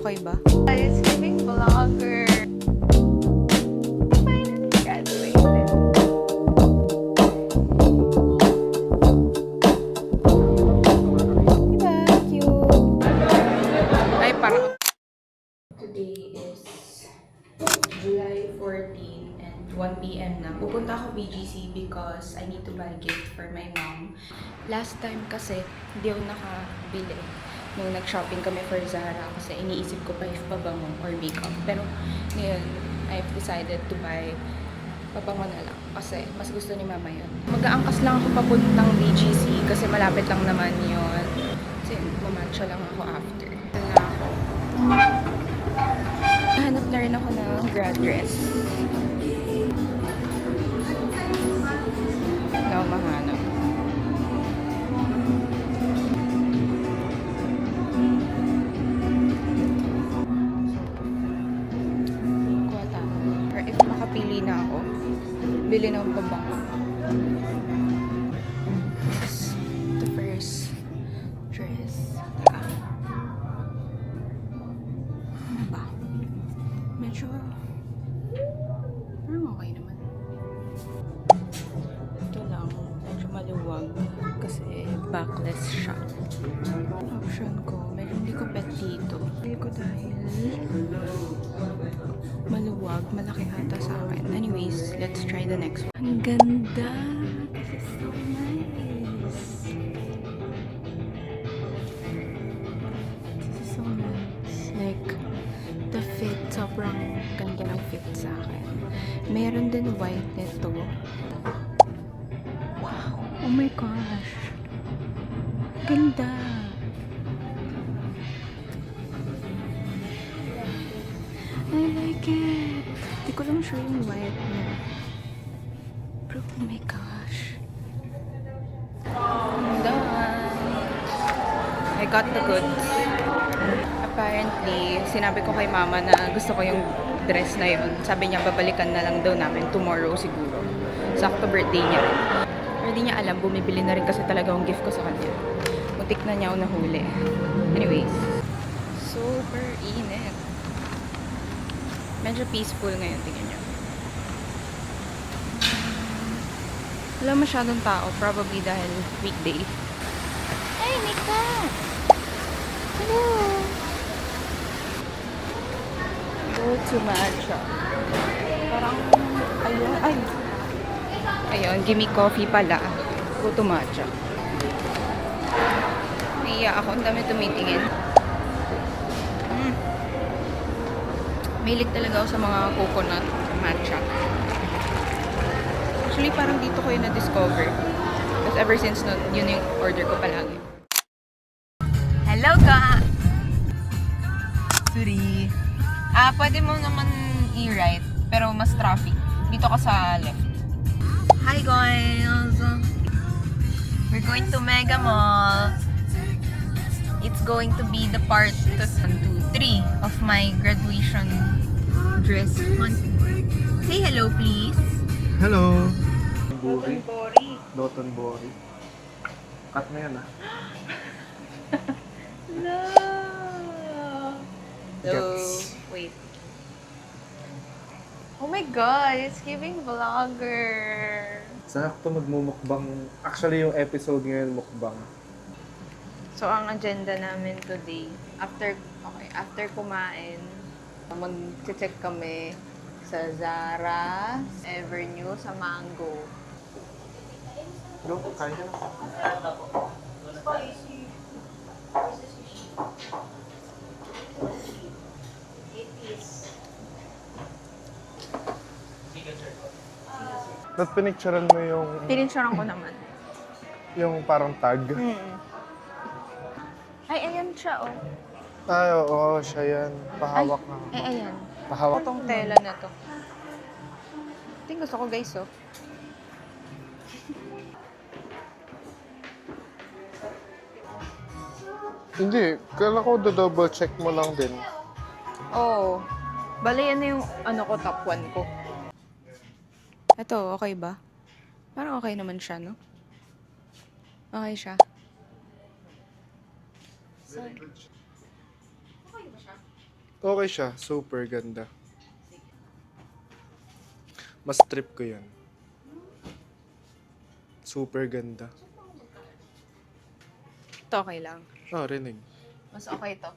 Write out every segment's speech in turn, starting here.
okay ba? It's giving vlogger. Finally graduated. Diba? Cute. Ay, parang... Today is July 14 and 1 p.m. na. Pupunta ako BGC because I need to buy a gift for my mom. Last time kasi, hindi ako nakabili. Nung nag-shopping kami for Zara kasi iniisip ko pa if pabango or makeup. Pero ngayon, I've decided to buy pabango na lang kasi mas gusto ni mama yun. Mag-aangkas lang ako papuntang BGC kasi malapit lang naman yun. Kasi mamatcha lang ako after. Ito na ako. Hanap na rin ako ng grad dress. Hindi ako mahanap. Kuha tayo. Or if makapili na ako, bili ng pabango. This is the first dress. Ano ba? Medyo parang okay naman. Ito lang, medyo maluwag kasi backless siya. Option ko, medyo hindi ko pet dito. Hindi ko dahil maluwag, malaki ata sa akin. Anyways, let's try the next one. Ang ganda! This is so nice! This is so nice. Like, the fit, sobrang ganda ng fit sa akin. Meron din white nito. Wow! Oh my gosh! Ganda! I like it! Di ko lang sure yung white niya. Pero oh my gosh! I'm done! I got the goods. Apparently, sinabi ko kay mama na gusto ko yung dress na yun. Sabi niya, babalikan na lang daw namin tomorrow siguro. Sakto birthday niya. Pero di niya alam, bumibili na rin kasi talaga yung gift ko sa kanya. Muntik na niya ako nahuli. Anyways, super init. Medyo peaceful ngayon, tingnan niyo. Wala masyadong tao, probably dahil weekday. Hey, Mika! Hello! Go to matcha. Parang, ayun, ay. Ayun, gimme coffee pala. Go to matcha. Naiya ako, ang dami tumitingin. Mahilig talaga ako sa mga coconut matcha. Actually, parang dito ko yun na-discover. Because ever since yun yung order ko palagi. Hello ka! Sorry. Pwede mo naman i-right, pero mas traffic. Dito ka sa left. Hi guys! We're going to Mega Mall. It's going to be the part 1, 2, 3 of my graduation dress hunt. Say hello, please. Hello! Buri. Bori. Doton Bori. Cut mo yan ah. No. Gets. Wait. Oh my god, it's giving vlogger. Sakto magmumukbang. Actually, yung episode ngayon mukbang. So, ang agenda namin today, after kumain, mag-check kami sa Zara, Evernew, sa Mango. Go, kaya. Ba't pinicturean mo yung Pinicturean ko naman. parang tag? Ay, ayan siya, oh. Ay, oo, siya yan. Pahawak na. Ayan. Pahawak. Itong tela na to. Tingin gusto ko, guys, oh. Hindi, kala ko double check mo lang din. Oo. Bale, yan na yung top 1 ko. Ito, okay ba? Parang okay naman siya, no? Okay siya. Okay ba siya? Okay siya. Super ganda. Mas trip ko yan. Super ganda. Ito okay lang. Oh, rinig. Mas okay to.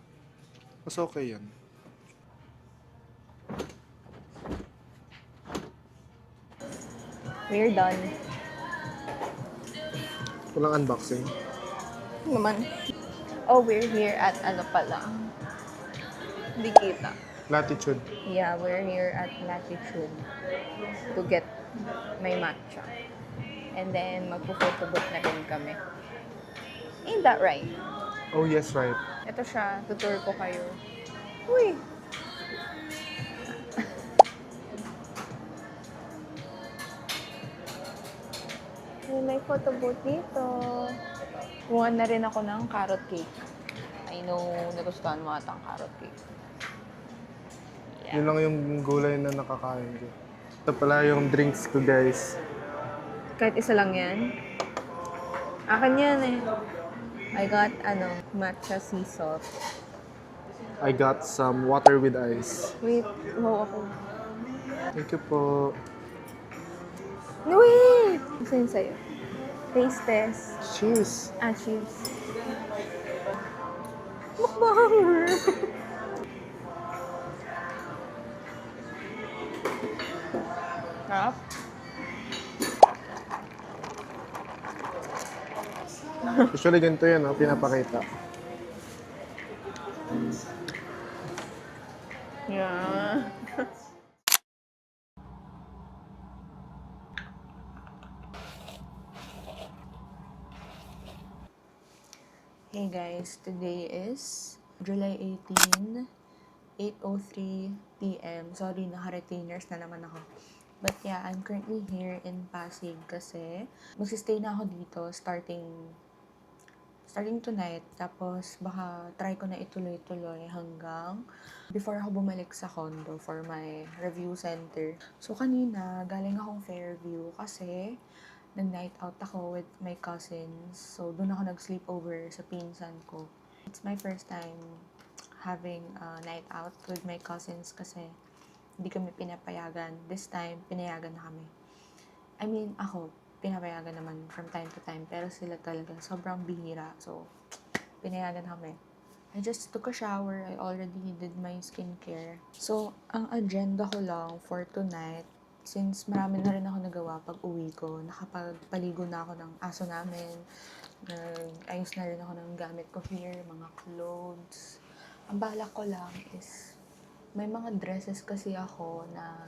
Mas okay yan. We're done. Walang unboxing. Naman. Oh, we're here at ano pala. Hindi kita. Latitude. Yeah, we're here at Latitude to get my matcha. And then, magpo-photobooth na rin kami. Ain't that right? Oh, yes, right. Ito siya, tutur ko kayo. Uy! May photobooth dito. Kumuha na rin ako ng carrot cake. I know, nagustuhan mo ata ang carrot cake. Yun lang yung gulay na nakakain ko. Ito pala yung drinks ko, guys. Kahit isa lang yan. Akin yan eh. I got, matcha sea salt. I got some water with ice. Wait, wow ako. Thank you po. No, wait! Isa yun sa'yo. Taste test. Cheers! Cheers. Mukbang! Sarap. Usually ganito yan, pinapakita. Yeah. Hey guys, today is July 18, 8:03 p.m. Sorry, naka-retainers na naman ako. But yeah, I'm currently here in Pasig kasi magsistay na ako dito starting tonight. Tapos baka try ko na ituloy-tuloy hanggang before ako bumalik sa condo for my review center. So kanina, galing akong Fairview kasi nag-night out ako with my cousins. So doon ako nag-sleepover sa pinsan ko. It's my first time having a night out with my cousins kasi hindi kami pinapayagan. This time, pinayagan na kami. I mean, ako, pinapayagan naman from time to time. Pero sila talaga, sobrang bihira. So, pinayagan kami. I just took a shower. I already did my skincare. So, ang agenda ko lang for tonight, since marami na rin ako nagawa pag uwi ko, nakapagpaligo na ako ng aso namin, ayos na rin ako ng gamit ko here, mga clothes. Ang balak ko lang is, may mga dresses kasi ako na,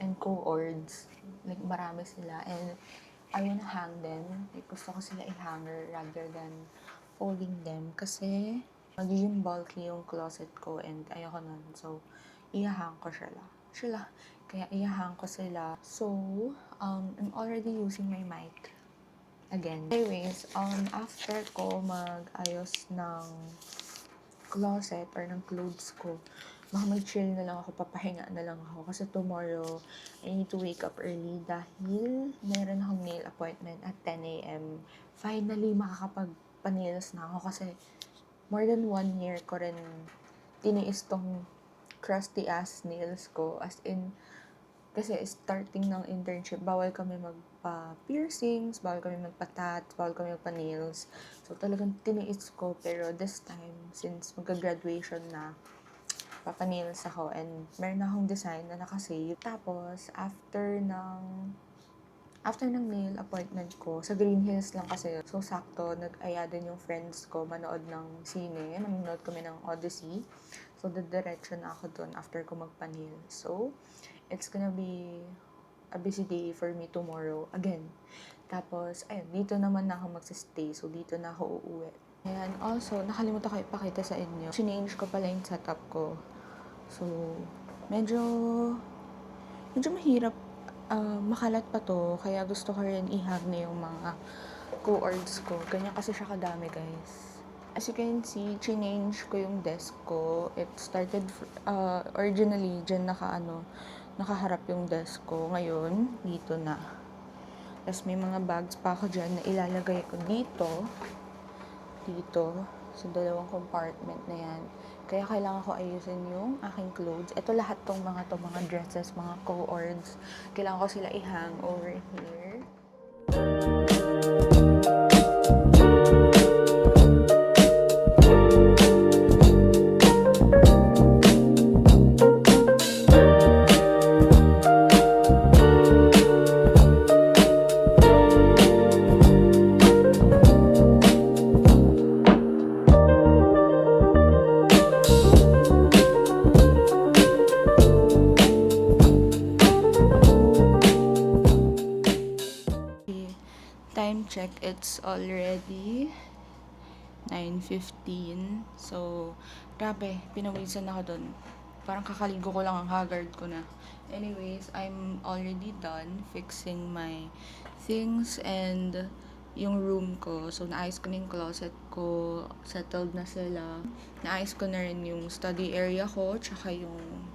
and co-ords, like marami sila, and I wanna hang them. Like, gusto ko sila i-hanger rather than folding them kasi magiging bulky yung closet ko and ayoko nun. So, i-hang ko sila. Kaya i-hang ko sila. So, I'm already using my mic again. Anyways, after ko mag-ayos ng closet or ng clothes ko, baka mag-chill na lang ako, papahinga na lang ako. Kasi tomorrow, I need to wake up early dahil meron akong nail appointment at 10 a.m. Finally, makakapag-nails na ako kasi more than 1 year ko rin tiniis tong crusty ass nails ko. As in, kasi starting ng internship, bawal kami magpa-piercings, bawal kami magpa-tats, bawal kami magpa-nails. So talagang tiniis ko, pero this time, since magka-graduation na, papa-nails ako and meron akong design na nakasave. Tapos, after ng nail appointment ko, sa Green Hills lang kasi. So, sakto, nag-aya din yung friends ko manood ng sine. Nanonood kami ng Odyssey. So, diretso na ako dun after ko magpa-nail. So, it's gonna be a busy day for me tomorrow again. Tapos, ayun, dito naman na ako magsistay. So, dito na ako uuwi. Ayan, also, nakalimutan ko ipakita sa inyo. Change ko pala yung setup ko. So, medyo mahirap makalat pa to. Kaya gusto ko rin i-hang na yung mga co-ords ko. Ganyan kasi siya kadami, guys. As you can see, change ko yung desk ko. It started, originally, dyan nakaharap yung desk ko. Ngayon, dito na. Tapos may mga bags pa ako dyan na ilalagay ko dito. So, 2 compartment na yan. Kaya kailangan ko ayusin yung aking clothes. Ito lahat tong mga dresses, mga co-ords. Kailangan ko sila i-hang over here. Time check, it's already 9:15. So, grabe, pinawisan ako dun. Parang kakaligo ko lang, ang haggard ko na. Anyways, I'm already done fixing my things and yung room ko. So, naayos ko na yung closet ko. Settled na sila. Naayos ko na rin yung study area ko. Tsaka yung...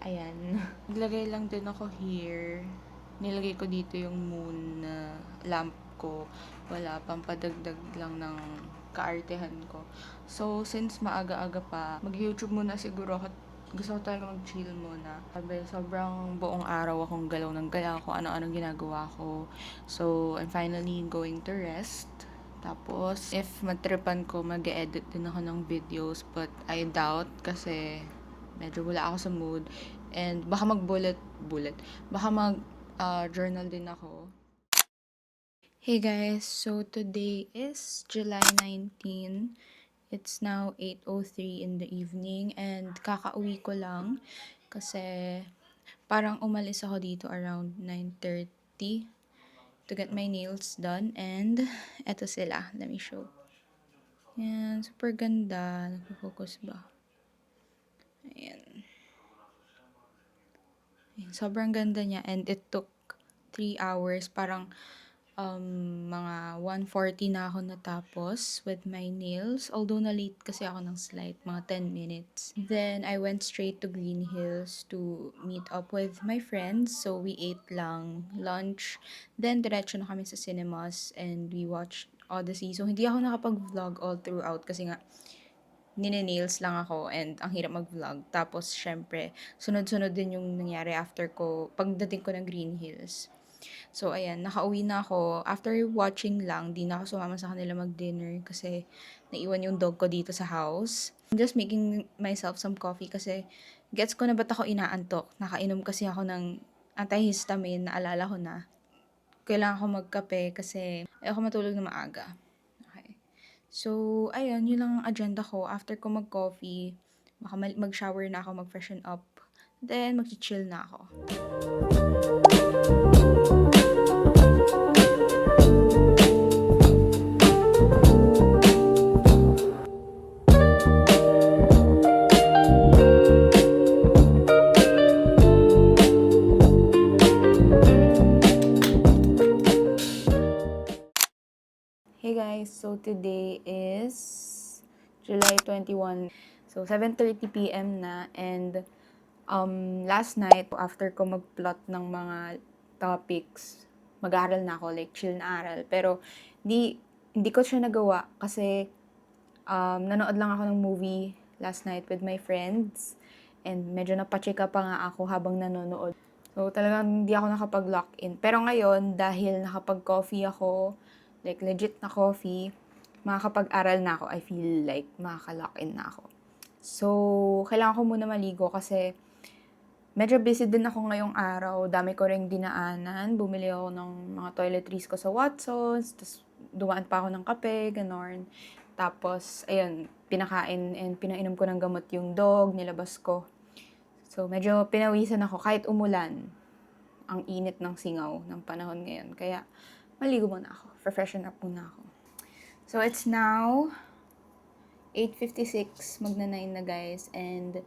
Ayan. Naglagay lang din ako here. Nilagay ko dito yung moon na lamp ko. Wala, pampadagdag lang ng kaartehan ko. So, since maaga-aga pa, mag-YouTube muna siguro ako. Gusto ko talaga mag-chill muna. Sabi, sobrang buong araw akong galaw ng galaw ko, ano-ano ginagawa ko. So, I'm finally going to rest. Tapos, if matripan ko, mag-edit din ako ng videos. But I doubt kasi medyo wala ako sa mood. And baka baka journal din ako. Hey guys, so today is July 19. It's now 8:03 in the evening and kakauwi ko lang kasi parang umalis ako dito around 9:30 to get my nails done and eto sila, let me show. Yan, super ganda. Nagpo-focus ba? Ayan. Sobrang ganda niya and it took 3 hours. Parang mga 1:40 na ako natapos with my nails. Although na-late kasi ako ng slight, mga 10 minutes. Then, I went straight to Green Hills to meet up with my friends. So, we ate lang lunch. Then, diretso na kami sa cinemas and we watched Odyssey. So, hindi ako nakapag-vlog all throughout kasi nga, nine-nails lang ako and ang hirap mag-vlog. Tapos, syempre, sunod-sunod din yung nangyari after ko, pagdating ko ng Green Hills. So, ayan, nakauwi na ako. After watching lang, di na ako sumama sa kanila mag-dinner kasi naiwan yung dog ko dito sa house. I'm just making myself some coffee kasi gets ko na ba't ako inaantok. Nakainom kasi ako ng antihistamine, naalala ko na. Kailangan ko magkape kasi ayoko matulog na maaga. Okay. So, ayun, yun lang ang agenda ko. After ko mag-coffee, baka mag-shower na ako, mag-freshen up. Then, mag-chill na ako. Hey guys, so today is July 21. So 7:30 p.m. na and last night after ko mag-plot ng mga topics, mag-aaral na ako, like chill na aral. Pero hindi ko siya nagawa kasi nanood lang ako ng movie last night with my friends and medyo napachika pa nga ako habang nanonood. So talagang hindi ako nakapag-lock in. Pero ngayon, dahil nakapag-coffee ako, like legit na coffee, makakapag-aral na ako. I feel like makaka-lock in na ako. So, kailangan ko muna maligo kasi medyo busy din ako ngayong araw. Dami ko ring dinaanan. Bumili ako ng mga toiletries ko sa Watsons. Tapos, dumaan pa ako ng kape, ganon. Tapos, ayun, pinakain and pinainom ko ng gamot yung dog, nilabas ko. So, medyo pinawisan ako kahit umulan. Ang init ng singaw ng panahon ngayon. Kaya, maligo muna ako. Freshen up muna ako. So, it's now 8:56. Magna-9 na guys. And,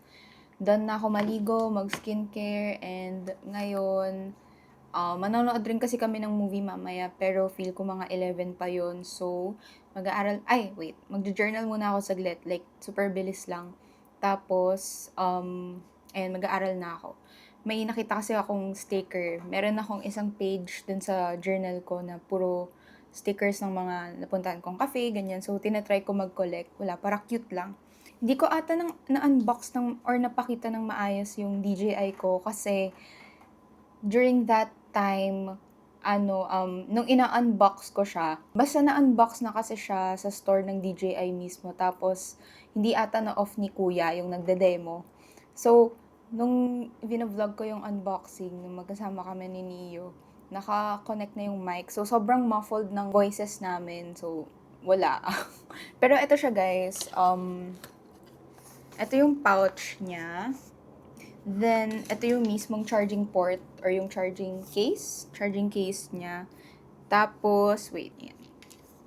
done na ako maligo, mag-skincare. And, ngayon, manonood rin kasi kami ng movie mamaya. Pero, feel ko mga 11 pa yon. So, mag-journal muna ako saglit. Like, super bilis lang. Tapos, ayun, mag-aaral na ako. May nakita kasi akong sticker. Meron akong isang page dun sa journal ko na puro stickers ng mga napuntahan kong cafe, ganyan. So, tinatry ko mag-collect. Wala, para cute lang. Hindi ko ata na-unbox or napakita ng maayos yung DJI ko kasi during that time, nung ina-unbox ko siya, basta na-unbox na kasi siya sa store ng DJI mismo. Tapos, hindi ata na-off ni kuya yung nagde-demo. So, nung vlog ko yung unboxing, nung magkasama kami ni Neo, naka-connect na yung mic. So, sobrang muffled ng voices namin. So, wala. Pero ito siya, guys. Ito yung pouch niya. Then, ito yung mismong charging port or yung charging case niya. Tapos, wait, yan.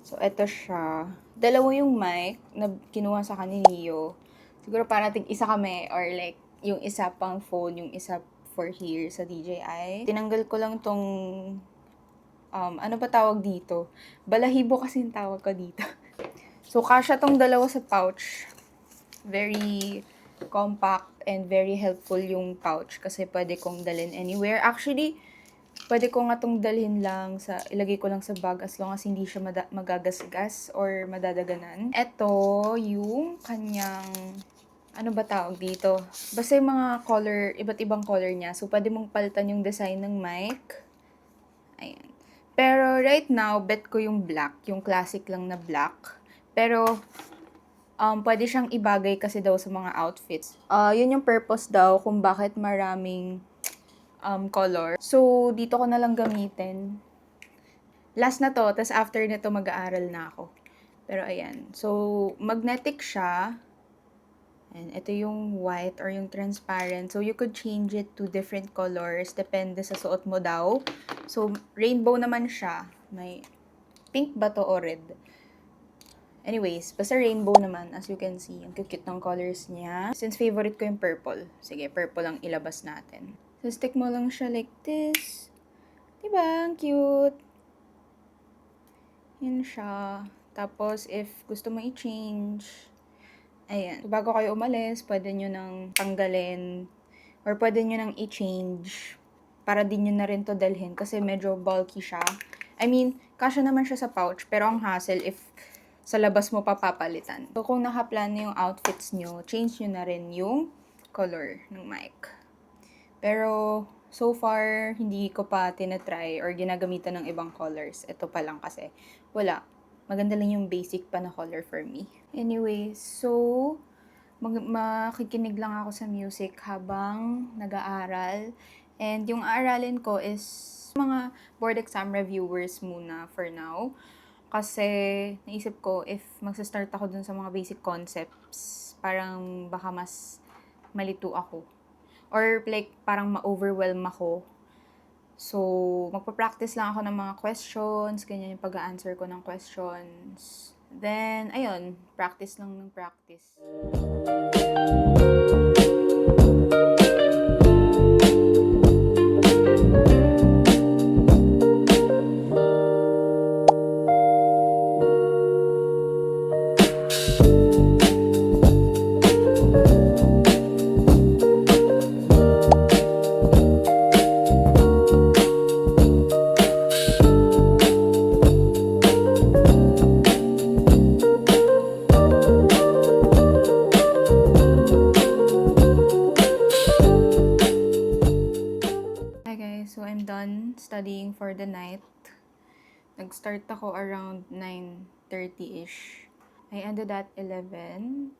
So, ito siya. Dalawa yung mic na kinuha sa kaniniyo. Siguro para isa kami or like, yung isa pang phone, yung isa for here sa DJI. Tinanggal ko lang tong, ano ba tawag dito? Balahibo kasi yung tawag ko dito. So, kasya tong dalawa sa pouch. Very compact and very helpful yung pouch kasi pwede kong dalhin anywhere. Actually, pwede ko nga tong dalhin lang ilagay ko lang sa bag as long as hindi siya magagasgas or madadaganan. Ito yung kanyang, ano ba tawag dito? Basta yung mga color, iba't ibang color niya. So, pwede mong palitan yung design ng mic. Ayan. Pero right now, bet ko yung black, yung classic lang na black. Pero, pwede siyang ibagay kasi daw sa mga outfits. Yun yung purpose daw kung bakit maraming color. So, dito ko na lang gamitin. Last na to, tas after nito mag-aaral na ako. Pero ayan. So, magnetic siya. And ito yung white or yung transparent. So, you could change it to different colors. Depende sa suot mo daw. So, rainbow naman siya. May pink ba to o red? Anyways, basta rainbow naman, as you can see. Ang cute ng colors niya. Since favorite ko yung purple. Sige, purple ang ilabas natin. So, stick mo lang siya like this. Diba? Ang cute. Yan siya. Tapos, if gusto mo i-change, ayan. So, bago kayo umalis, pwede nyo nang tanggalin or pwede nyo nang i-change para din nyo na rin to dalhin kasi medyo bulky siya. I mean, kasya naman siya sa pouch pero ang hassle if sa labas mo papapalitan. So, kung nakaplan na yung outfits nyo, change nyo na rin yung color ng mic. Pero, so far, hindi ko pa tinatry or ginagamitan ng ibang colors. Ito pa lang kasi wala. Maganda lang yung basic pa na color for me. Anyway, so, makikinig lang ako sa music habang nag-aaral. And yung aaralin ko is mga board exam reviewers muna for now. Kasi naisip ko if magsa-start ako dun sa mga basic concepts, parang baka mas malito ako. Or like parang ma-overwhelm ako. So, magpa-practice lang ako ng mga questions, ganyan yung pag-a-answer ko ng questions. Then, ayun, practice lang ng practice. So, I'm done studying for the night. Nag-start ako around 9:30-ish. I ended at 11:04.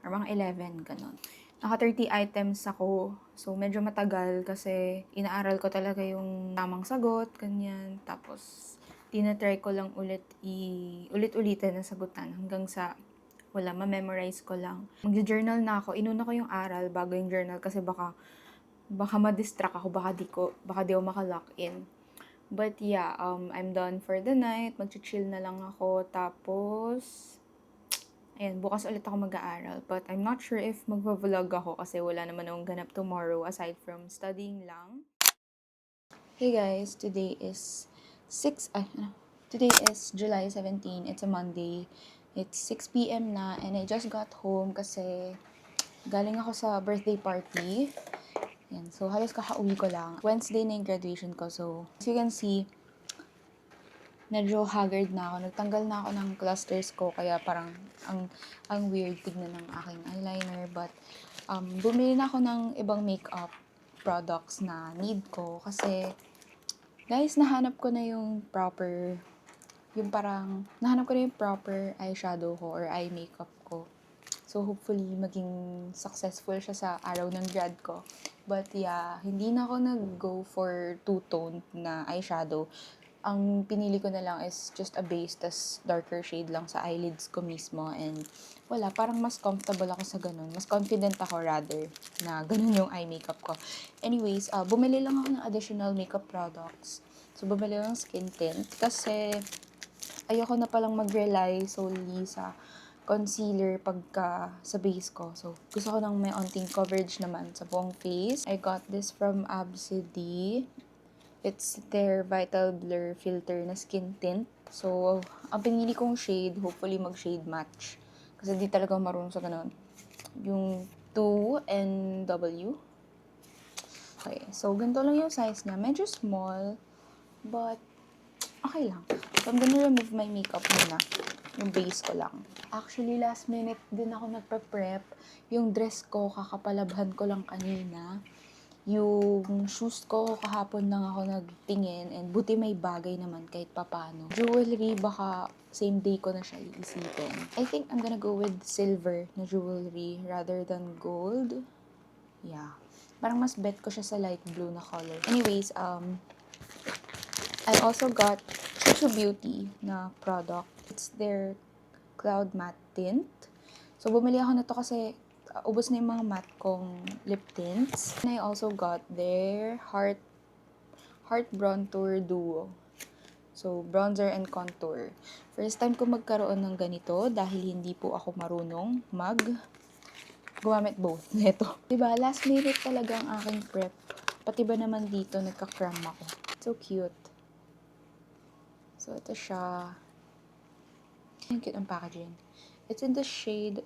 Or mga 11, ganun. Naka 30 items ako. So, medyo matagal kasi inaaral ko talaga yung tamang sagot, ganyan. Tapos, tinatry ko lang ulit-ulitin na sagutan hanggang sa wala, ma-memorize ko lang. Mag-journal na ako. Inuna ko yung aral bago yung journal kasi baka ma-distract ako, baka di ako maka-lock in. But yeah, I'm done for the night. Mag-chill na lang ako. Tapos, ayan, bukas ulit ako mag-aaral. But I'm not sure if mag-vlog ako kasi wala naman akong ganap tomorrow aside from studying lang. Hey guys, today is July 17. It's a Monday. It's 6 p.m. na and I just got home kasi galing ako sa birthday party. Yan. So, halos kakauwi ko lang. Wednesday na yung graduation ko. So, as you can see, medyo haggard na ako. Nagtanggal na ako ng clusters ko, kaya parang ang weird tignan ng aking eyeliner. But, bumili na ako ng ibang makeup products na need ko. Kasi, guys, nahanap ko na yung proper eyeshadow ko or eye makeup ko. So, hopefully, maging successful siya sa araw ng grad ko. But yeah, hindi na ako nag-go for two-toned na eyeshadow. Ang pinili ko na lang is just a base, tas darker shade lang sa eyelids ko mismo. And wala, parang mas comfortable ako sa ganun. Mas confident ako rather na ganun yung eye makeup ko. Anyways, bumili lang ako ng additional makeup products. So, bumili lang ng skin tint kasi ayoko na palang mag-rely solely sa concealer pagka sa base ko. So, gusto ko nang may onting coverage naman sa buong face. I got this from Absidy. It's their Vital Blur Filter na skin tint. So, ang pinili kong shade, hopefully mag-shade match. Kasi di talaga marunong sa ganun. Yung 2NW. Okay, so ganito lang yung size niya. Medyo small, but okay lang. So, I'm gonna remove my makeup muna. Yung base ko lang. Actually, last minute din ako nagpa-prep. Yung dress ko, kakapalabhan ko lang kanina. Yung shoes ko, kahapon lang ako nagtingin. And buti may bagay naman kahit papano. Jewelry, baka same day ko na siya iisipin. I think I'm gonna go with silver na jewelry rather than gold. Yeah. Parang mas bet ko siya sa light blue na color. Anyways, I also got Chuchu Beauty na product. It's their Cloud Matte Tint. So, bumili ako nito kasi ubos na yung mga matte kong lip tints. And I also got their Heart Bronzer Duo. So, bronzer and contour. First time ko magkaroon ng ganito dahil hindi po ako marunong gumamit both nito. Diba? Last minute talaga ang aking prep. Pati ba naman dito nagka-cram ako. So cute. So, ito siya. Ang cute ang packaging. It's in the shade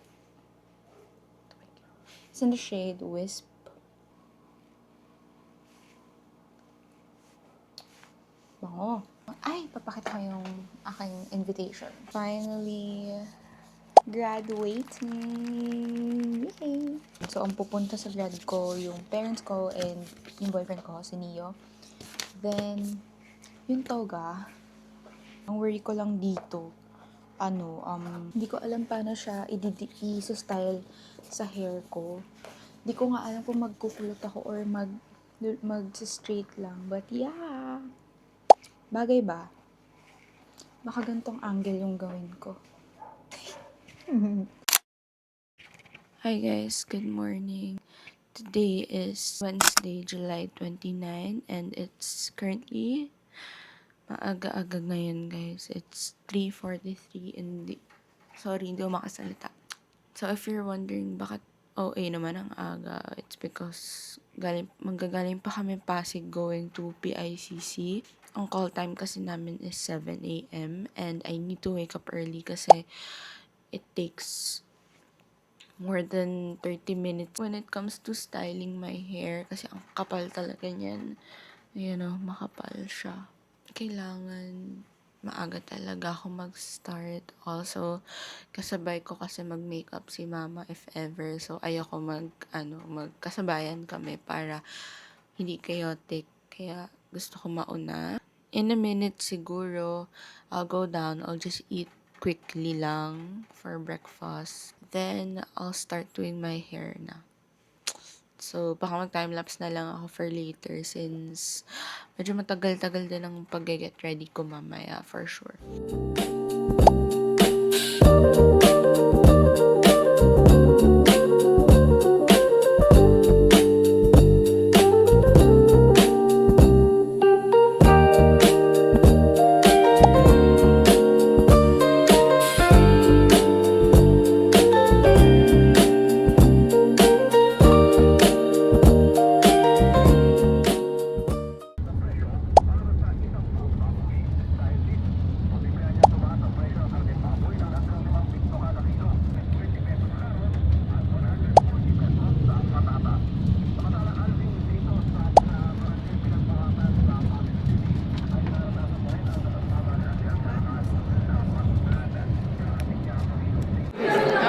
Wisp. Bango. Ay, papakita ko yung aking invitation. Finally, graduating. Yay! So, ang pupunta sa grad ko, yung parents ko and yung boyfriend ko, si Neo. Then, yung toga, ang worry ko lang dito, hindi ko alam paano siya i-style sa hair ko. Hindi ko nga alam kung magkukulot ako or mag-straight lang. But yeah, bagay ba? Baka gantong angle yung gawin ko. Hi guys, good morning. Today is Wednesday, July 29 and it's currently maaga-aga ngayon guys. It's 3:43 sorry, hindi ko makasalita. So if you're wondering bakit OA naman ang aga, it's because manggagaling pa kami Pasig going to PICC. Ang call time kasi namin is 7 a.m. and I need to wake up early kasi it takes more than 30 minutes when it comes to styling my hair kasi ang kapal talaga niyan. Makapal siya. Kailangan maaga talaga ako mag-start. Also, kasabay ko kasi mag-makeup si mama if ever. So, ayoko magkasabayan kami para hindi chaotic. Kaya gusto ko mauna. In a minute siguro, I'll go down. I'll just eat quickly lang for breakfast. Then, I'll start doing my hair na. So, baka mag-timelapse na lang ako for later since medyo matagal-tagal din ang pag-get ready ko mamaya for sure.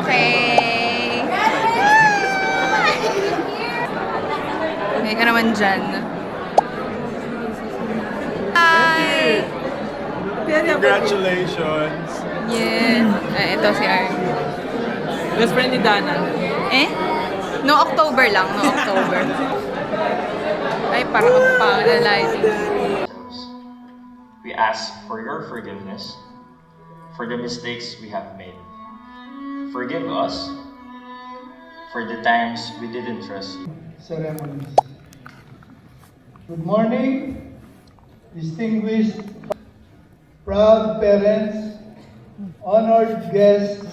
Okay. May ka naman dyan. Hi! Congratulations! Yeah. Ito si Art. Best friend ni Dana. Eh? No October lang. No October. Ay, parang pang-analyzing. We ask for your forgiveness for the mistakes we have made. Forgive us for the times we didn't trust you. Ceremonies. Good morning, distinguished, proud parents, honored guests,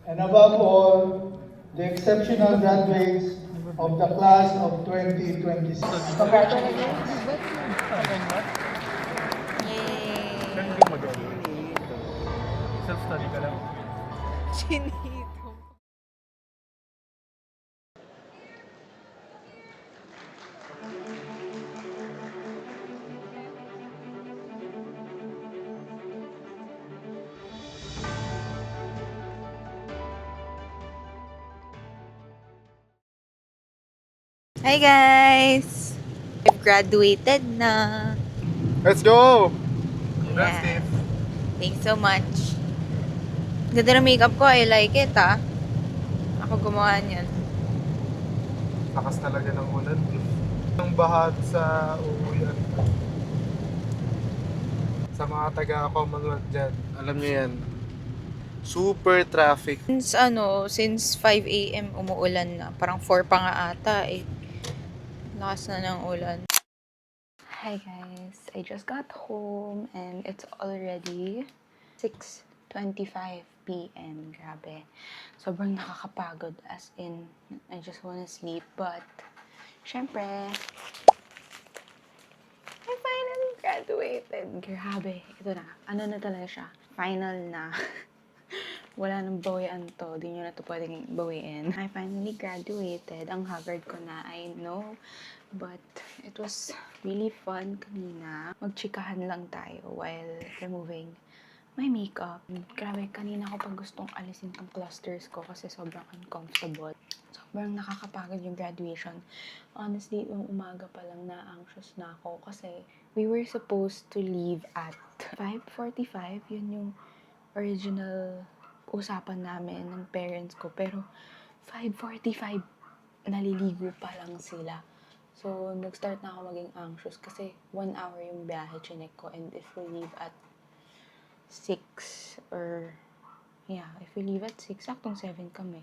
and above all, the exceptional graduates of the class of 2026. Congratulations. Self-study ka lang. Chinito. Hi guys! We've graduated na. Let's go! Congrats, Yeah. Steve. Thanks so much. Ganda ng makeup ko. I like it, ah. Ako gumawa niyan. Lakas talaga ng ulan. Ang bahat sa uuwian. Sa mga taga-Commonwealth dyan, alam niyo yan. Super traffic. Since 5 a.m. umuulan na. Parang 4 pa nga ata eh. Lakas na ng ulan. Hi guys, I just got home and it's already 6:25 p.m. Grabe. Sobrang nakakapagod as in, I just wanna sleep. But, syempre, I finally graduated. Grabe. Ito na. Ano na talaga siya? Final na. Wala nang bawian to. Di nyo na to pwedeng bawiin. I finally graduated. Ang haggard ko na, I know. But it was really fun kanina. Magchikahan lang tayo while removing my makeup. Grabe, kanina ko pa gustong alisin tong clusters ko kasi sobrang uncomfortable. Sobrang nakakapagod yung graduation. Honestly, yung umaga pa lang na-anxious na ako kasi we were supposed to leave at 5:45. Yun yung original usapan namin ng parents ko. Pero 5:45, naliligo pa lang sila. So, nag-start na ako maging anxious kasi 1 hour yung biyahe, chinek ko. And if we leave at 6 or... Yeah, if we leave at 6, saktong 7 kami.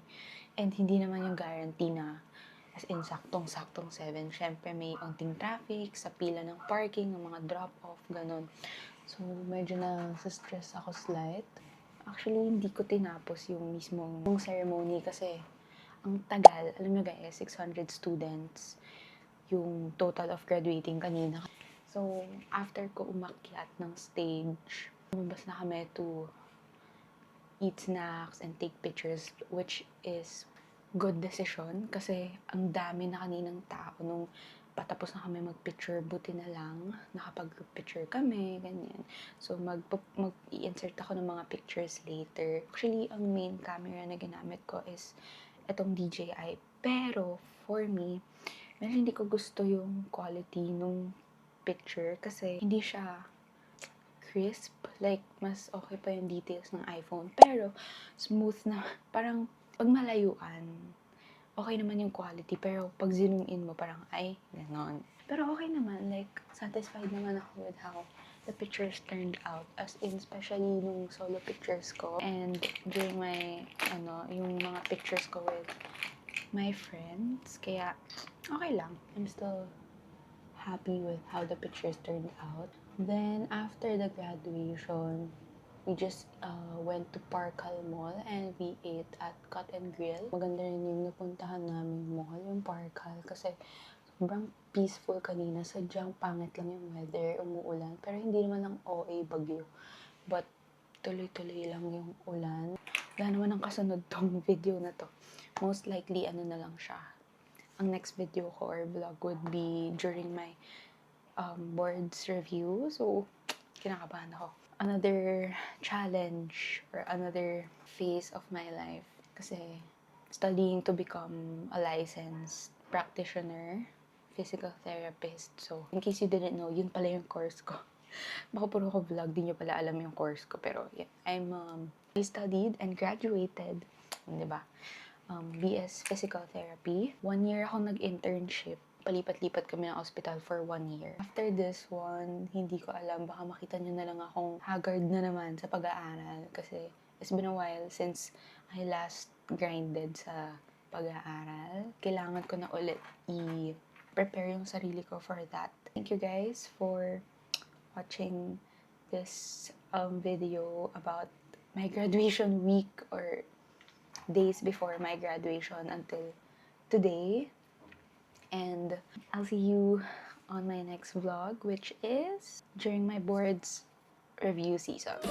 And hindi naman yung guarantee na as in saktong 7. Syempre may onting traffic, sa pila ng parking, ng mga drop-off, ganun. So, medyo na-stress ako slight. Actually, hindi ko tinapos yung mismong ceremony kasi ang tagal. Alam nyo guys, 600 students yung total of graduating kanina. So, after ko umakyat ng stage, lumabas na kami to eat snacks and take pictures, which is good decision kasi ang dami na kaninang tao nung patapos na kami mag-picture, buti na lang nakapag-picture kami, ganyan. So, mag-i-insert ako ng mga pictures later. Actually, ang main camera na ginamit ko is itong DJI. Pero, for me, medyo hindi ko gusto yung quality nung picture kasi hindi siya crisp. Like, mas okay pa yung details ng iPhone. Pero, smooth na. Parang, pag malayuan, okay naman yung quality. Pero, pag zoom in mo, parang, ay, ganon. Pero okay naman. Like, satisfied naman ako with how the pictures turned out. As in, especially nung solo pictures ko. And during my, yung mga pictures ko with my friends. Kaya, okay lang. I'm still happy with how the pictures turned out. Then, after the graduation, we just went to Parkal Mall and we ate at Cut and Grill. Maganda rin yung napuntahan namin mall, yung Parkal, kasi sobrang peaceful kanina. Sadyang pangit lang yung weather, umuulan. Pero hindi naman ng OA bagyo. But, tuloy-tuloy lang yung ulan. Wala naman ang kasunod tong video na to. Most likely, na lang siya. Ang next video ko or vlog would be during my boards review. So, kinakabahan ako. Another challenge or another phase of my life Kasi studying to become a licensed practitioner, physical therapist. So, in case you didn't know, yun pala yung course ko. Baka puro ko vlog, di nyo pala alam yung course ko. Pero yeah, I studied and graduated, di ba? BS Physical Therapy. 1 year ako nag-internship. Palipat-lipat kami ng hospital for 1 year. After this one, hindi ko alam. Baka makita nyo na lang akong haggard na naman sa pag-aaral. Kasi it's been a while since I last grinded sa pag-aaral. Kailangan ko na ulit i-prepare yung sarili ko for that. Thank you guys for watching this video about my graduation week or days before my graduation until today. And I'll see you on my next vlog, which is during my boards review season.